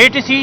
ATC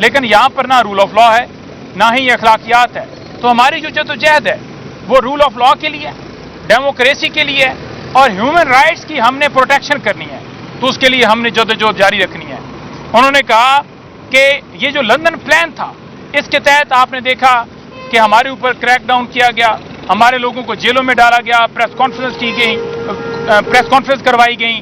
لیکن یہاں پر نہ رول آف لا ہے نہ ہی اخلاقیات ہے. تو ہماری جو جدوجہد ہے وہ رول آف لا کے لیے، ڈیموکریسی کے لیے اور ہیومن رائٹس کی ہم نے پروٹیکشن کرنی ہے. تو اس کے لیے ہم نے جدوجہد جاری رکھنی ہے. انہوں نے کہا کہ یہ جو لندن پلان تھا اس کے تحت آپ نے دیکھا کہ ہمارے اوپر کریک ڈاؤن کیا گیا، ہمارے لوگوں کو جیلوں میں ڈالا گیا، پریس کانفرنس کروائی گئی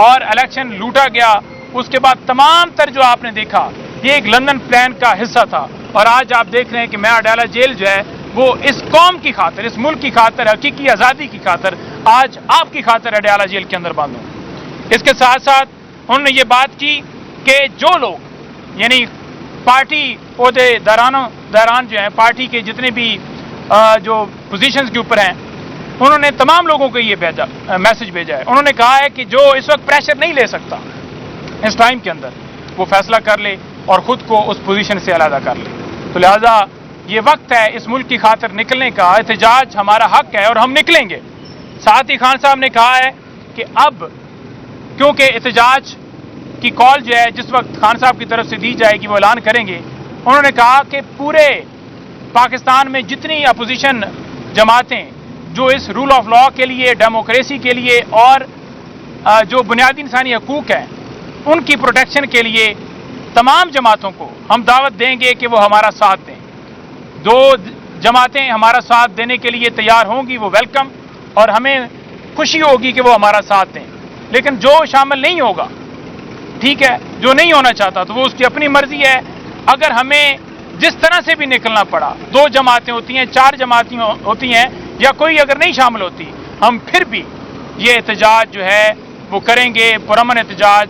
اور الیکشن لوٹا گیا. اس کے بعد تمام تر جو آپ نے دیکھا یہ ایک لندن پلان کا حصہ تھا. اور آج آپ دیکھ رہے ہیں کہ میں اڈیالہ جیل جو ہے وہ اس قوم کی خاطر، اس ملک کی خاطر، حقیقی آزادی کی خاطر آج آپ کی خاطر اڈیالہ جیل کے اندر بند ہوں. اس کے ساتھ ساتھ انہوں نے یہ بات کی کہ جو لوگ یعنی پارٹی عہدے داران جو ہیں، پارٹی کے جتنے بھی جو پوزیشنز کے اوپر ہیں، انہوں نے تمام لوگوں کو یہ میسج بھیجا ہے. انہوں نے کہا ہے کہ جو اس وقت پریشر نہیں لے سکتا اس ٹائم کے اندر وہ فیصلہ کر لے اور خود کو اس پوزیشن سے علیحدہ کر لے. تو لہذا یہ وقت ہے اس ملک کی خاطر نکلنے کا. احتجاج ہمارا حق ہے اور ہم نکلیں گے. ساتھ ہی خان صاحب نے کہا ہے کہ اب کیونکہ احتجاج کی کال جو ہے جس وقت خان صاحب کی طرف سے دی جائے گی وہ اعلان کریں گے. انہوں نے کہا کہ پورے پاکستان میں جتنی اپوزیشن جماعتیں جو اس رول آف لا کے لیے، ڈیموکریسی کے لیے اور جو بنیادی انسانی حقوق ہیں ان کی پروٹیکشن کے لیے، تمام جماعتوں کو ہم دعوت دیں گے کہ وہ ہمارا ساتھ دیں. دو جماعتیں ہمارا ساتھ دینے کے لیے تیار ہوں گی وہ ویلکم، اور ہمیں خوشی ہوگی کہ وہ ہمارا ساتھ دیں. لیکن جو شامل نہیں ہوگا ٹھیک ہے، جو نہیں ہونا چاہتا تو وہ اس کی اپنی مرضی ہے. اگر ہمیں جس طرح سے بھی نکلنا پڑا، 2 جماعتیں ہوتی ہیں، 4 جماعتیں ہوتی ہیں یا کوئی اگر نہیں شامل ہوتی، ہم پھر بھی یہ احتجاج جو ہے وہ کریں گے. پرامن احتجاج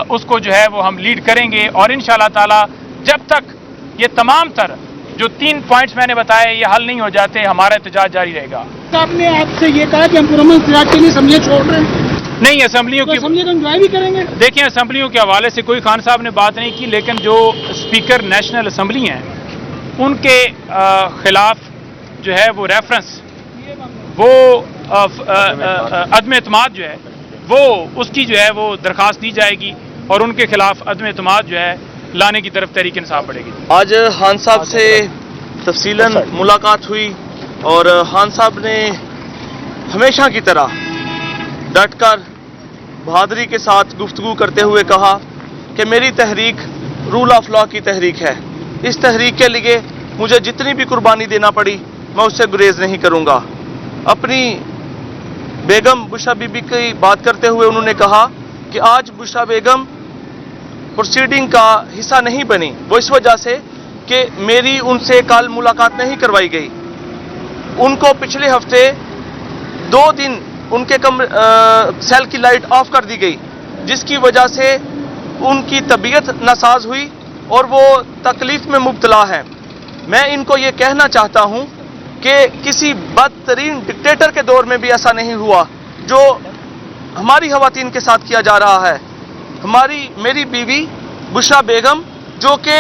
اس کو جو ہے وہ ہم لیڈ کریں گے. اور انشاءاللہ تعالی جب تک یہ تمام تر جو 3 پوائنٹس میں نے بتائے یہ حل نہیں ہو جاتے ہمارا احتجاج جاری رہے گا. آپ نے آپ سے یہ کہا کہ ہم پرامن احتجاج کے لیے اسمبلیاں چھوڑ رہے ہیں؟ نہیں، اسمبلیوں کی انجوائے بھی کریں گے. دیکھیں اسمبلیوں کے حوالے سے کوئی خان صاحب نے بات نہیں کی، لیکن جو اسپیکر نیشنل اسمبلی ہیں ان کے خلاف جو ہے وہ ریفرنس، وہ عدم اعتماد جو ہے وہ اس کی جو ہے وہ درخواست دی جائے گی اور ان کے خلاف عدم اعتماد جو ہے لانے کی طرف تحریک انصاف بڑھے گی. آج خان صاحب سے تفصیلاً ملاقات ہوئی اور خان صاحب نے ہمیشہ کی طرح ڈٹ کر بہادری کے ساتھ گفتگو کرتے ہوئے کہا کہ میری تحریک رول آف لا کی تحریک ہے. اس تحریک کے لیے مجھے جتنی بھی قربانی دینا پڑی میں اس سے گریز نہیں کروں گا. اپنی بیگم بشرا بی بی کی بات کرتے ہوئے انہوں نے کہا کہ آج بشرا بیگم پروسیڈنگ کا حصہ نہیں بنی، وہ اس وجہ سے کہ میری ان سے کل ملاقات نہیں کروائی گئی. ان کو پچھلے ہفتے 2 دن ان کے سیل کی لائٹ آف کر دی گئی، جس کی وجہ سے ان کی طبیعت ناساز ہوئی اور وہ تکلیف میں مبتلا ہے. میں ان کو یہ کہنا چاہتا ہوں کہ کسی بدترین ڈکٹیٹر کے دور میں بھی ایسا نہیں ہوا جو ہماری خواتین کے ساتھ کیا جا رہا ہے. میری بیوی بشرا بیگم جو کہ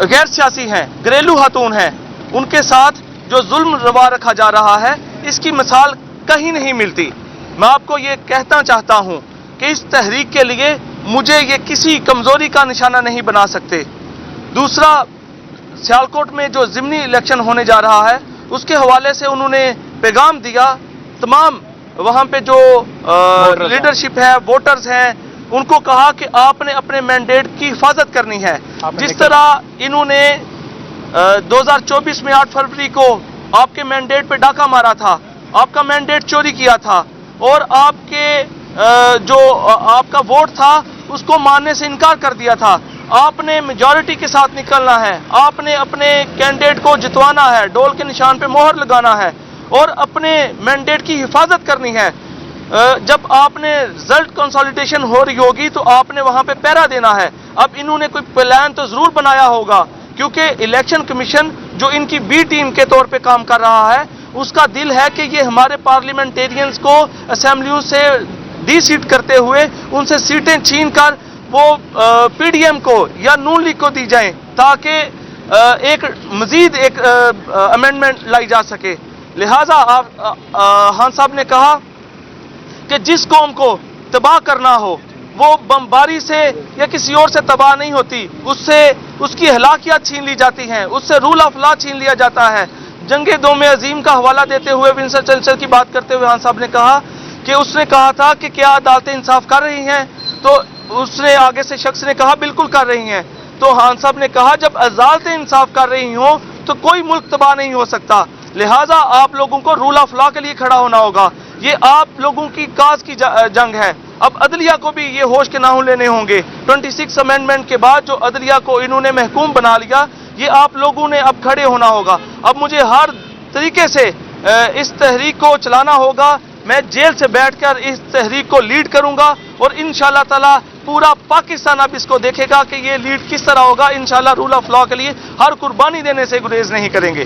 غیر سیاسی ہیں، گھریلو خاتون ہیں، ان کے ساتھ جو ظلم روا رکھا جا رہا ہے اس کی مثال کہیں نہیں ملتی. میں آپ کو یہ کہنا چاہتا ہوں کہ اس تحریک کے لیے مجھے یہ کسی کمزوری کا نشانہ نہیں بنا سکتے. دوسرا، سیالکوٹ میں جو ضمنی الیکشن ہونے جا رہا ہے اس کے حوالے سے انہوں نے پیغام دیا تمام وہاں پہ جو لیڈرشپ ہے، ووٹرز ہیں، ان کو کہا کہ آپ نے اپنے مینڈیٹ کی حفاظت کرنی ہے. جس طرح انہوں نے 2024 میں 8 فروری کو آپ کے مینڈیٹ پہ ڈاکہ مارا تھا، آپ کا مینڈیٹ چوری کیا تھا اور آپ کے جو آپ کا ووٹ تھا اس کو ماننے سے انکار کر دیا تھا. آپ نے میجورٹی کے ساتھ نکلنا ہے، آپ نے اپنے کینڈیڈیٹ کو جتوانا ہے، ڈول کے نشان پہ مہر لگانا ہے اور اپنے مینڈیٹ کی حفاظت کرنی ہے. جب آپ نے رزلٹ کنسالیڈیشن ہو رہی ہوگی تو آپ نے وہاں پہ پہرا دینا ہے. اب انہوں نے کوئی پلان تو ضرور بنایا ہوگا، کیونکہ الیکشن کمیشن جو ان کی بی ٹیم کے طور پہ کام کر رہا ہے اس کا دل ہے کہ یہ ہمارے پارلیمنٹیرینز کو اسمبلیوں سے ڈی سیٹ کرتے ہوئے ان سے سیٹیں چھین کر وہ پی ڈی ایم کو یا نون لیگ کو دی جائیں تاکہ ایک مزید ایک امینڈمنٹ لائی جا سکے. لہذا خان صاحب نے کہا کہ جس قوم کو تباہ کرنا ہو وہ بمباری سے یا کسی اور سے تباہ نہیں ہوتی، اس کی ہلاکیات چھین لی جاتی ہیں، اس سے رول آف لا چھین لیا جاتا ہے۔ جنگ دوم عظیم کا حوالہ دیتے ہوئے ونسٹن چرچل کی بات کرتے ہوئے خان صاحب نے کہا کہ اس نے کہا تھا کہ کیا عدالتیں انصاف کر رہی ہیں؟ تو اس نے آگے سے شخص نے کہا بالکل کر رہی ہیں۔ تو خان صاحب نے کہا جب عدالتیں انصاف کر رہی ہوں تو کوئی ملک تباہ نہیں ہو سکتا، لہٰذا آپ لوگوں کو رول آف لا کے لیے کھڑا ہونا ہوگا۔ یہ آپ لوگوں کی کاز کی جنگ ہے۔ اب عدلیہ کو بھی یہ ہوش کے ناخن لینے ہوں گے۔ 26 امینڈمنٹ کے بعد جو عدلیہ کو انہوں نے محکوم بنا لیا، یہ آپ لوگوں نے اب کھڑے ہونا ہوگا۔ اب مجھے ہر طریقے سے اس تحریک کو چلانا ہوگا۔ میں جیل سے بیٹھ کر اس تحریک کو لیڈ کروں گا اور انشاءاللہ تعالی پورا پاکستان اب اس کو دیکھے گا کہ یہ لیڈ کس طرح ہوگا۔ انشاءاللہ رول آف لا کے لیے ہر قربانی دینے سے گریز نہیں کریں گے۔